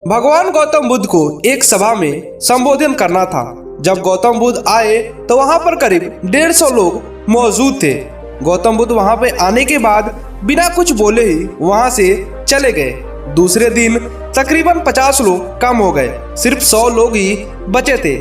भगवान गौतम बुद्ध को एक सभा में संबोधन करना था। जब गौतम बुद्ध आए तो वहां पर करीब 150 लोग मौजूद थे। गौतम बुद्ध वहां पे आने के बाद बिना कुछ बोले ही वहां से चले गए। दूसरे दिन तकरीबन 50 लोग कम हो गए, सिर्फ 100 लोग ही बचे थे।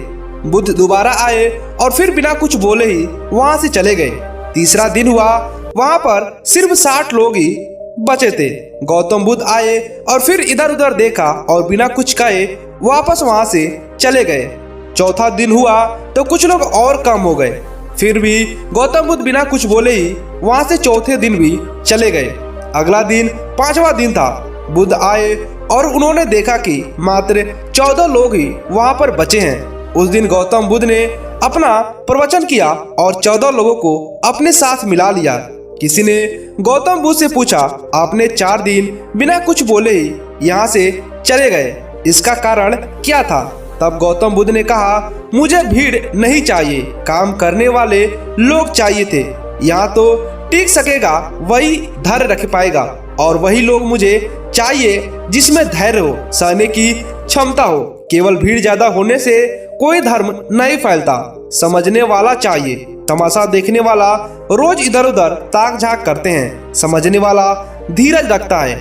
बुद्ध दोबारा आए और फिर बिना कुछ बोले ही वहां से चले गए। तीसरा दिन हुआ, वहां पर सिर्फ 60 लोग ही बचे थे। गौतम बुद्ध आए और फिर इधर उधर देखा और बिना कुछ कहे वापस वहां से चले गए। चौथा दिन हुआ तो कुछ लोग और कम हो गए, फिर भी गौतम बुद्ध बिना कुछ बोले ही वहां से चौथे दिन भी चले गए। अगला दिन 5वां दिन था। बुद्ध आए और उन्होंने देखा कि मात्र 14 लोग ही वहां पर बचे हैं। उस दिन गौतम बुद्ध ने अपना प्रवचन किया और 14 लोगों को अपने साथ मिला लिया। किसी ने गौतम बुद्ध से पूछा, आपने 4 दिन बिना कुछ बोले ही यहाँ से चले गए, इसका कारण क्या था? तब गौतम बुद्ध ने कहा, मुझे भीड़ नहीं चाहिए, काम करने वाले लोग चाहिए थे। यहाँ तो टिक सकेगा वही धैर्य रख पाएगा, और वही लोग मुझे चाहिए जिसमें धैर्य हो, सहने की क्षमता हो। केवल भीड़ ज्यादा होने से कोई धर्म नहीं फैलता। समझने वाला चाहिए, तमाशा देखने वाला रोज इधर उधर ताक झाक करते हैं, समझने वाला धीरज रखता है।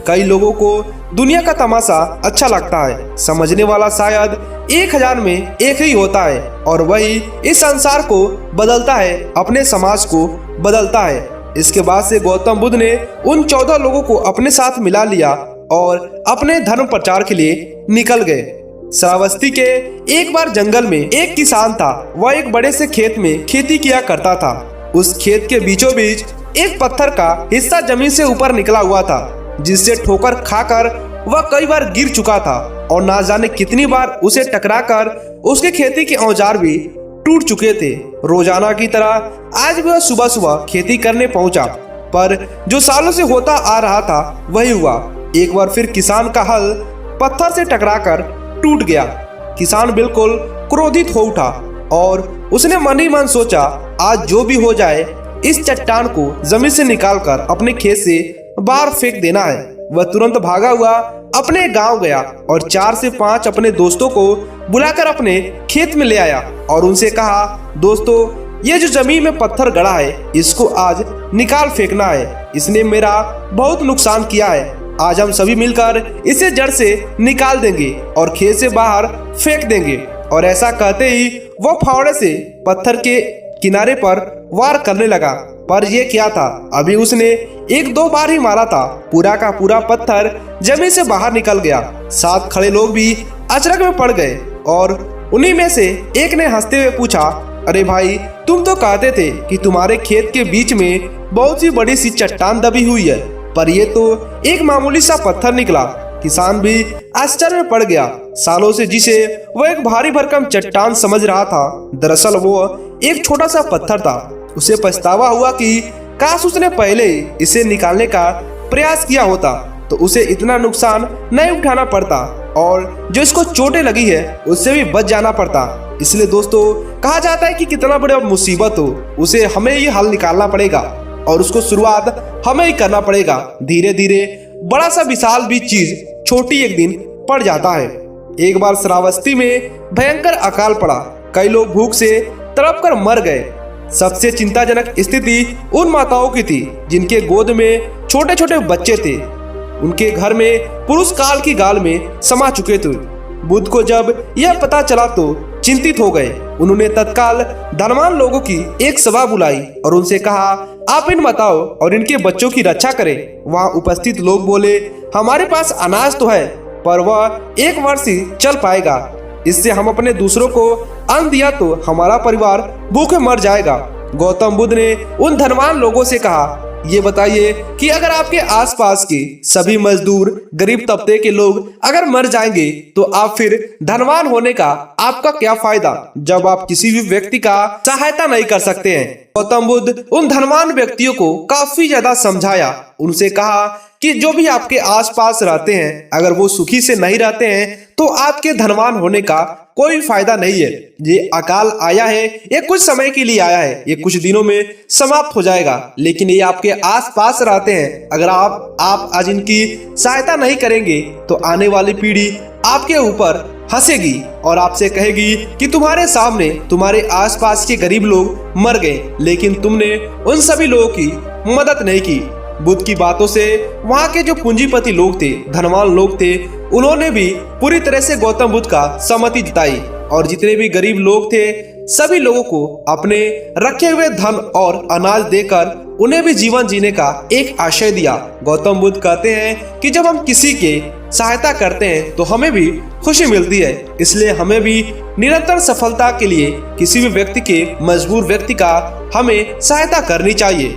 कई लोगों को दुनिया का तमाशा अच्छा लगता है, समझने वाला शायद 1000 में एक ही होता है, और वही इस संसार को बदलता है, अपने समाज को बदलता है। इसके बाद से गौतम बुद्ध ने उन 14 लोगों को अपने साथ मिला लिया और अपने धर्म प्रचार के लिए निकल गए। श्रावस्ती के एक बार जंगल में एक किसान था। वह एक बड़े से खेत में खेती किया करता था। उस खेत के बीचों बीच एक पत्थर का हिस्सा जमीन से ऊपर निकला हुआ था, जिससे ठोकर खाकर वह कई बार गिर चुका था, और ना जाने कितनी बार उसे टकराकर उसके खेती के औजार भी टूट चुके थे। रोजाना की तरह आज भी वह सुबह सुबह खेती करने पहुंचा, पर जो सालों से होता आ रहा था वही हुआ। एक बार फिर किसान का हल पत्थर से टकराकर टूट गया। किसान बिल्कुल क्रोधित हो उठा और उसने मन ही मन सोचा, आज जो भी हो जाए इस चट्टान को जमीन से निकालकर अपने खेत से बाहर फेंक देना है। वह तुरंत भागा हुआ अपने गांव गया और 4 से 5 अपने दोस्तों को बुलाकर अपने खेत में ले आया और उनसे कहा, दोस्तों, ये जो जमीन में पत्थर गड़ा है इसको आज निकाल फेंकना है। इसने मेरा बहुत नुकसान किया है। आज हम सभी मिलकर इसे जड़ से निकाल देंगे और खेत से बाहर फेंक देंगे। और ऐसा कहते ही वो फावड़े से पत्थर के किनारे पर वार करने लगा। पर यह क्या था, अभी उसने 1-2 बार ही मारा था, पूरा का पूरा पत्थर जमीन से बाहर निकल गया। साथ खड़े लोग भी अचरज में पड़ गए और उन्हीं में से एक ने हंसते हुए पूछा, अरे भाई, तुम तो कहते थे कि तुम्हारे खेत के बीच में बहुत ही बड़ी सी चट्टान दबी हुई है, पर ये तो एक मामूली सा पत्थर निकला। किसान भी आश्चर्य में पड़ गया। सालों से जिसे वो एक भारी भरकम चट्टान समझ रहा था, दरअसल वो एक छोटा सा पत्थर था। उसे पछतावा हुआ कि काश उसने पहले इसे निकालने का प्रयास किया होता तो उसे इतना नुकसान नहीं उठाना पड़ता, और जो इसको चोटें लगी है उससे भी बच जाना पड़ता। इसलिए दोस्तों, कहा जाता है कि कितना बड़ा मुसीबत हो, उसे हमें ही हल निकालना पड़ेगा और उसको शुरुआत हमें ही करना पड़ेगा। धीरे धीरे बड़ा सा विशाल भी चीज छोटी एक दिन पड़ जाता है। एक बार श्रावस्ती में भयंकर अकाल पड़ा। कई लोग भूख से तड़प कर मर गए। सबसे चिंताजनक स्थिति उन माताओं की थी जिनके गोद में छोटे छोटे बच्चे थे। उनके घर में पुरुष काल की गाल में समा चुके थे। बुद्ध को जब यह पता चला तो चिंतित हो गए। उन्होंने तत्काल धनवान लोगों की एक सभा बुलाई और उनसे कहा, आप इन माताओं और इनके बच्चों की रक्षा करें। वहां उपस्थित लोग बोले, हमारे पास अनाज तो है, पर वह 1 वर्ष ही चल पाएगा। इससे हम अपने दूसरों को अन्न दिया तो हमारा परिवार भूखे मर जाएगा। गौतम बुद्ध ने उन धनवान लोगों से कहा, ये बताइए कि अगर आपके आसपास के सभी मजदूर, गरीब तबके के लोग अगर मर जाएंगे तो आप फिर धनवान होने का आपका क्या फायदा, जब आप किसी भी व्यक्ति का सहायता नहीं कर सकते हैं। गौतम बुद्ध उन धनवान व्यक्तियों को काफी ज्यादा समझाया। उनसे कहा कि जो भी आपके आसपास रहते हैं, अगर वो सुखी से नहीं रहते हैं तो आपके धनवान होने का कोई फायदा नहीं है। ये अकाल आया है, ये कुछ समय के लिए आया है, ये कुछ दिनों में समाप्त हो जाएगा, लेकिन ये आपके आसपास रहते हैं। अगर आप आज इनकी सहायता नहीं करेंगे तो आने वाली पीढ़ी आपके ऊपर हंसेगी और आपसे कहेगी कि तुम्हारे सामने तुम्हारे आसपास के गरीब लोग मर गए, लेकिन तुमने उन सभी लोगों की मदद नहीं की। बुद्ध की बातों से वहाँ के जो पूंजीपति लोग थे, धनवान लोग थे, उन्होंने भी पूरी तरह से गौतम बुद्ध का सहमति जताई और जितने भी गरीब लोग थे सभी लोगों को अपने रखे हुए धन और अनाज देकर उन्हें भी जीवन जीने का एक आशय दिया। गौतम बुद्ध कहते हैं कि जब हम किसी के सहायता करते हैं तो हमें भी खुशी मिलती है, इसलिए हमें भी निरंतर सफलता के लिए किसी भी व्यक्ति के मजबूर व्यक्ति का हमें सहायता करनी चाहिए।